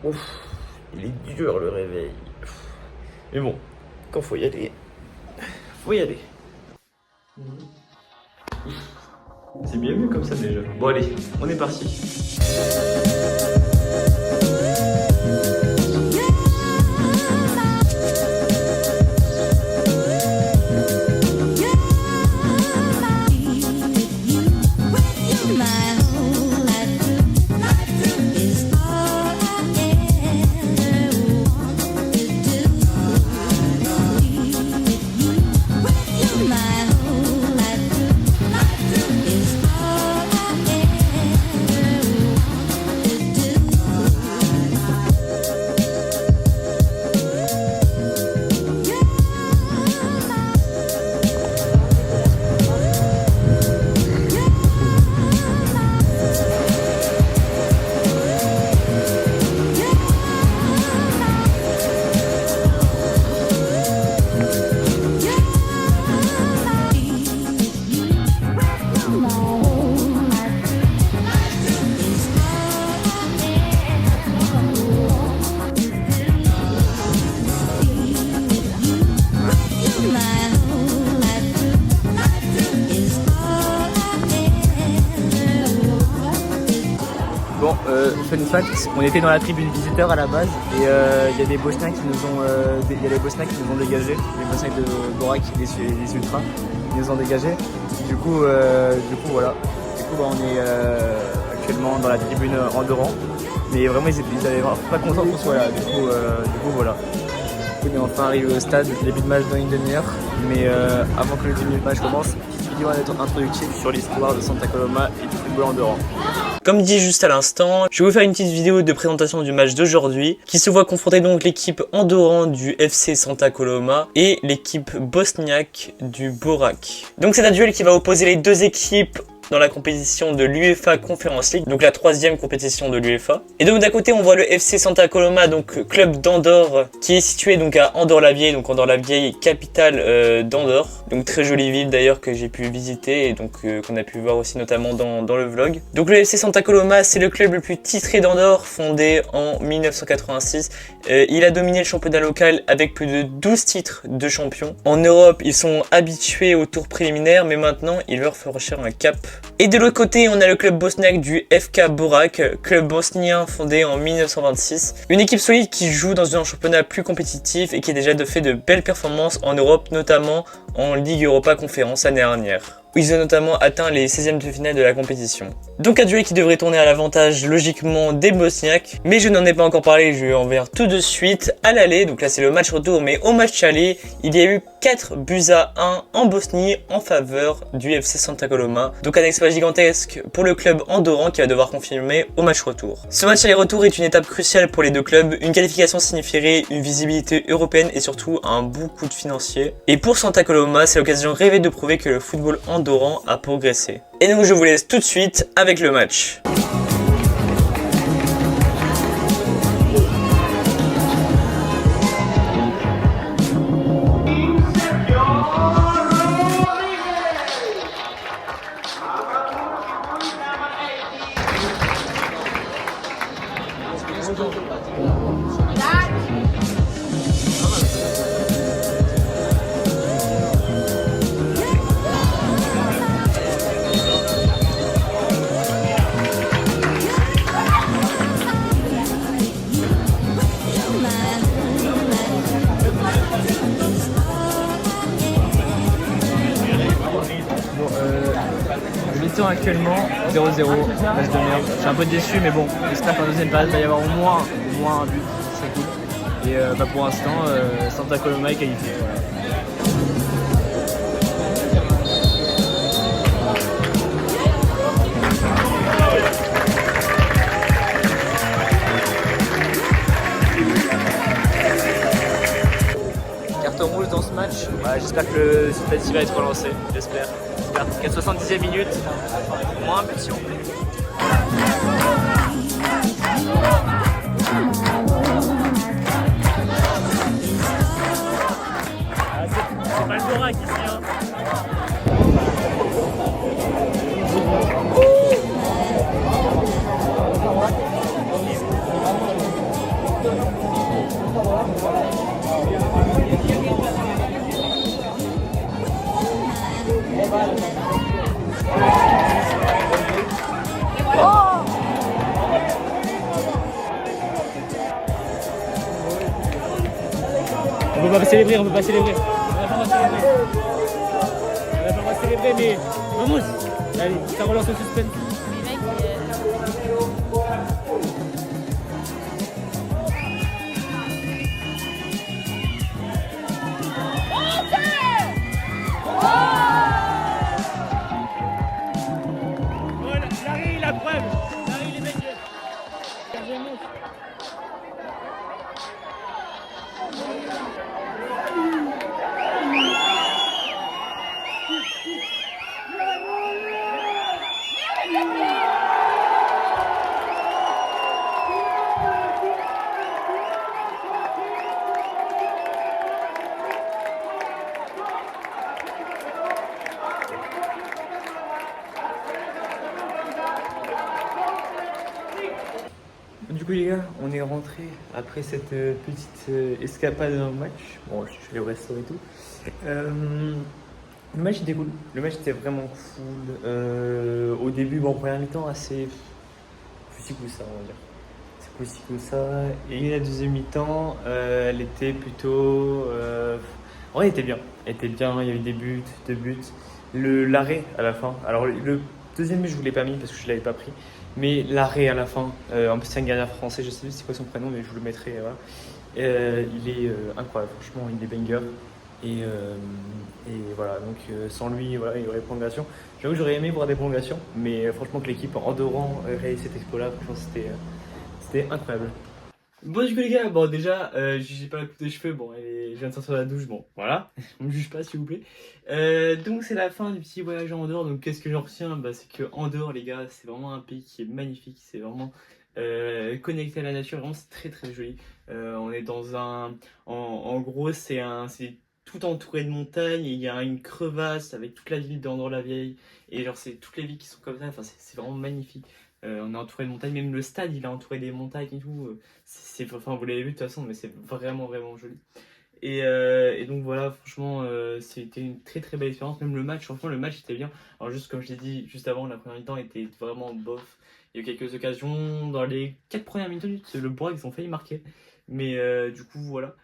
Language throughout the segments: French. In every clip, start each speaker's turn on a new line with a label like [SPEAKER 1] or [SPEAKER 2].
[SPEAKER 1] Ouf, il est dur le réveil. Mais bon, quand faut y aller, faut y aller. C'est bien vu comme ça déjà. Bon allez, on est parti. Bon, fun fact, on était dans la tribune visiteur à la base et il y a des Bosniens qui nous ont, les dégagés, les Bosniens de Borac, les ultras, ils nous ont dégagés. Du coup voilà. Du coup on est actuellement dans la tribune Andorran, mais vraiment ils avaient pas contents qu'on soit là. Du coup voilà. On est enfin arrivé au stade, début de match dans une demi-heure, mais avant que le début de match commence, vidéo introductive sur l'histoire de Santa Coloma et du football andorran. Comme dit juste à l'instant, je vais vous faire une petite vidéo de présentation du match d'aujourd'hui qui se voit confronter donc l'équipe andorran du FC Santa Coloma et l'équipe bosniaque du Borac. Donc c'est un duel qui va opposer les deux équipes dans la compétition de l'UEFA Conference League, donc la troisième compétition de l'UEFA. Et donc d'un côté on voit le FC Santa Coloma, donc club d'Andorre, qui est situé donc à Andorre-la-Vieille, donc Andorre-la-Vieille, capitale d'Andorre. Donc très jolie ville d'ailleurs que j'ai pu visiter et donc qu'on a pu voir aussi notamment dans le vlog. Donc le FC Santa Coloma, c'est le club le plus titré d'Andorre, fondé en 1986. Il a dominé le championnat local avec plus de 12 titres de champion. En Europe, ils sont habitués au tour préliminaire, mais maintenant ils veulent franchir un cap. Et de l'autre côté, on a le club bosniaque du FK Borac, club bosnien fondé en 1926. Une équipe solide qui joue dans un championnat plus compétitif et qui a déjà fait de belles performances en Europe, notamment en Ligue Europa Conférence l'année dernière, où ils ont notamment atteint les 16e de finale de la compétition. Donc un duel qui devrait tourner à l'avantage logiquement des Bosniaques, mais je n'en ai pas encore parlé, je vais en venir tout de suite à l'aller. Donc là c'est le match retour, mais au match aller, il y a eu 4 buts à 1 en Bosnie en faveur du FC Santa Coloma. Donc un exploit gigantesque pour le club andorran qui va devoir confirmer au match retour. Ce match aller-retour est une étape cruciale pour les deux clubs. Une qualification signifierait une visibilité européenne et surtout un bon coup de financier. Et pour Santa Coloma, c'est l'occasion rêvée de prouver que le football andorran a progressé. Et donc je vous laisse tout de suite avec le match. Actuellement 0-0, match de merde. Je suis un peu déçu, mais bon, j'espère qu'en deuxième période il va y avoir au moins un but, c'est cool. Et pour l'instant, Santa Coloma est qualifié. Voilà. Carton rouge dans ce match. Voilà, j'espère que le penalty va être relancé, j'espère. 70e minute, moins un but si on peut. C'est pas le Borac ici hein. On peut pas célébrer, on peut pas célébrer. On n'a pas le droit de célébrer. On n'a pas le droit de célébrer, mais vamos. Allez, ça relance le suspense. Voilà, Larry, la preuve. Larry, les mecs. Du coup les gars, on est rentré après cette petite escapade dans le match. Bon, je suis allé au resto et tout. Le match était cool. Le match était vraiment cool. Au début, bon, première mi-temps, assez plus que ça, on va dire. C'est plus que ça. Et la deuxième mi-temps, elle était plutôt. En vrai, elle était bien. Elle était bien. Il y avait des buts, deux buts. L'arrêt à la fin. Alors, le deuxième but, je ne vous l'ai pas mis parce que je ne l'avais pas pris. Mais l'arrêt à la fin, en plus c'est un gardien français, je sais plus c'est quoi son prénom, mais je vous le mettrai. Voilà. Il est incroyable, franchement, il est banger. Et voilà, donc sans lui, voilà, il y aurait prolongation. J'avoue que j'aurais aimé voir des prolongations, mais franchement que l'équipe en 2 rangs réalise cet exploit-là, franchement c'était incroyable. Bon du coup les gars, bon déjà, j'ai pas la coupe de cheveux, bon je viens de sortir de la douche, bon voilà, on me juge pas s'il vous plaît. Donc c'est la fin du petit voyage en Andorre, donc qu'est-ce que j'en retiens? Bah, c'est que Andorre les gars, c'est vraiment un pays qui est magnifique, c'est vraiment connecté à la nature, vraiment c'est très très joli. On est dans en gros c'est tout entouré de montagnes, et il y a une crevasse avec toute la ville d'Andorre-la-Vieille, et genre c'est toutes les villes qui sont comme ça, enfin c'est vraiment magnifique. On est entouré de montagnes, même le stade il est entouré des montagnes et tout. Enfin, vous l'avez vu de toute façon, mais c'est vraiment vraiment joli. Et donc voilà, franchement, c'était une très très belle expérience. Même le match, franchement, le match était bien. Alors, juste comme je l'ai dit juste avant, la première mi-temps était vraiment bof. Il y a eu quelques occasions. Dans les 4 premières minutes, le Bourg, ils ont failli marquer. Mais du coup, voilà.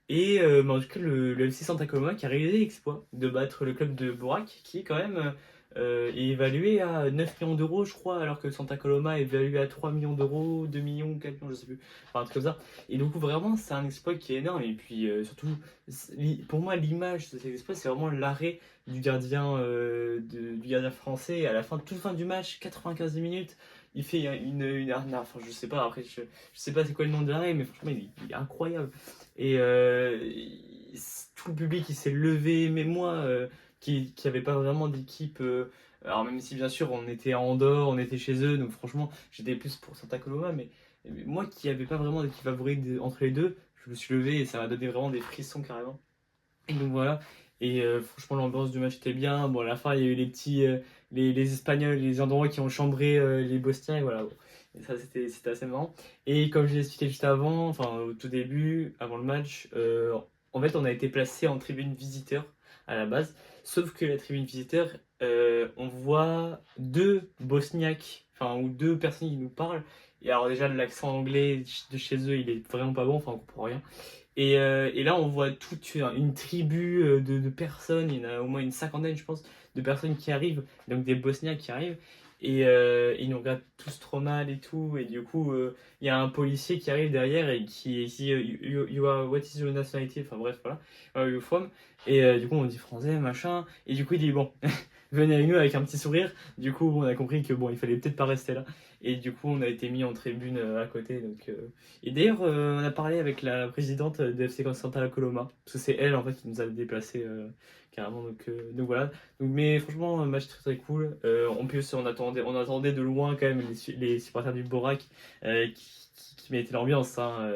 [SPEAKER 1] Et en tout cas, le FC Santa Coloma qui a réalisé l'exploit de battre le club de Bourac, qui est quand même est évalué à 9 millions d'euros, je crois, alors que Santa Coloma est évalué à 3 millions d'euros, 2 millions, 4 millions, je sais plus, enfin un truc comme ça. Et donc, vraiment, c'est un exploit qui est énorme. Et puis, surtout, pour moi, l'image de cet exploit, c'est vraiment l'arrêt du gardien français à la fin, toute fin du match, 95 minutes. Il fait enfin, je sais pas, après, je sais pas c'est quoi le nom de l'arrêt, mais franchement, il est incroyable. Et tout le public il s'est levé, mais moi qui n'avais pas vraiment d'équipe, alors même si bien sûr on était à Andorre, on était chez eux, donc franchement j'étais plus pour Santa Coloma, mais moi qui n'avais pas vraiment d'équipe favorite entre les deux, je me suis levé et ça m'a donné vraiment des frissons carrément. Et donc voilà, et franchement l'ambiance du match était bien. Bon à la fin il y a eu les petits, les Espagnols, les Andorrois qui ont chambré les Bosniens, et voilà. Bon. Et ça c'était assez marrant. Et comme je l'ai expliqué juste avant, enfin au tout début, avant le match, en fait on a été placé en tribune visiteur à la base. Sauf que la tribune visiteur, on voit deux Bosniaques, enfin ou deux personnes qui nous parlent. Et alors déjà l'accent anglais de chez eux il est vraiment pas bon, enfin on comprend rien. Et là, on voit toute une tribu de personnes, il y en a au moins une cinquantaine, je pense, de personnes qui arrivent, donc des Bosniens qui arrivent, et ils nous regardent tous trop mal et tout, et du coup, il y a un policier qui arrive derrière et qui dit what is your nationality? Enfin bref, voilà, where are you from? Et du coup, on dit français, machin, et du coup, il dit bon, venez avec nous avec un petit sourire. Du coup, on a compris que bon, il fallait peut-être pas rester là. Et du coup, on a été mis en tribune à côté. Donc, Et d'ailleurs, on a parlé avec la présidente de FC Santa Coloma, parce que c'est elle en fait qui nous a déplacés carrément. Donc voilà. Mais franchement, un match très très cool. En plus, on attendait de loin quand même les supporters du Borac qui mettaient l'ambiance. Hein,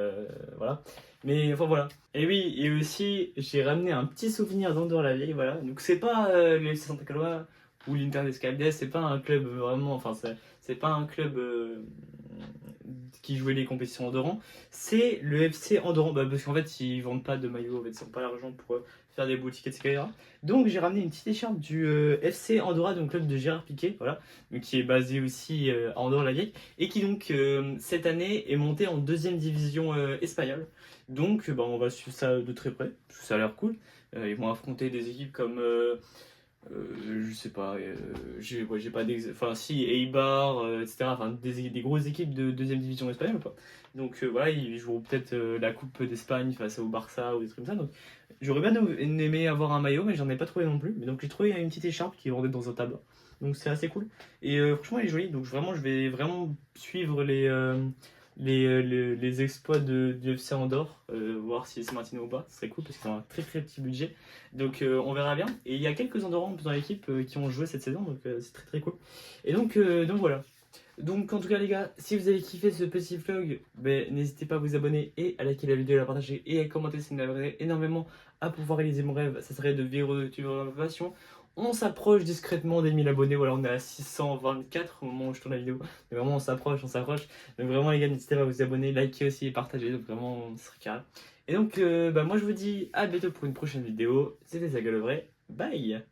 [SPEAKER 1] voilà. Mais enfin voilà. Et oui, et aussi, j'ai ramené un petit souvenir d'Andorre-la-Vieille, voilà. Donc c'est pas le FC Santa Coloma ou l'Inter d'Escaldes, c'est pas un club vraiment, enfin c'est pas un club
[SPEAKER 2] qui jouait les compétitions Andorran, c'est le FC Andorran. Parce qu'en fait, ils vendent pas de maillots, en fait, ils n'ont pas l'argent pour faire des boutiques, etc. Donc j'ai ramené une petite écharpe du FC Andorra, donc club de Gérard Piqué, voilà, donc, qui est basé aussi à Andorre-la-Vieille, et qui donc cette année est monté en deuxième division espagnole. Donc on va suivre ça de très près, parce que ça a l'air cool. Ils vont affronter des équipes comme je sais pas, j'ai pas enfin si, Eibar, etc. Enfin des grosses équipes de deuxième division espagnole, quoi. Donc voilà, ils joueront peut-être la Coupe d'Espagne face au Barça ou des trucs comme ça. Donc j'aurais bien aimé avoir un maillot, mais j'en ai pas trouvé non plus. Mais donc j'ai trouvé une petite écharpe qui est vendue dans un tabac. Donc c'est assez cool. Et franchement, elle est jolie. Donc vraiment, je vais vraiment suivre les exploits du FC Andorre, voir s'ils se maintiennent ou pas. Ce serait cool parce qu'ils ont un très très petit budget. Donc on verra bien. Et il y a quelques Andorrans dans l'équipe qui ont joué cette saison, donc c'est très très cool. Et donc voilà. Donc en tout cas les gars, si vous avez kiffé ce petit vlog, n'hésitez pas à vous abonner et à liker la vidéo, à la partager et à commenter, ça m'aiderait énormément à pouvoir réaliser mon rêve. Ça serait de vivre de YouTube en innovation. On s'approche discrètement des 1000 abonnés, voilà on est à 624 au moment où je tourne la vidéo. Mais vraiment on s'approche, on s'approche. Donc vraiment les gars, n'hésitez pas à vous abonner, liker aussi et partager, donc vraiment ce serait carré. Et donc moi je vous dis à bientôt pour une prochaine vidéo. C'était Zaga le vrai, bye.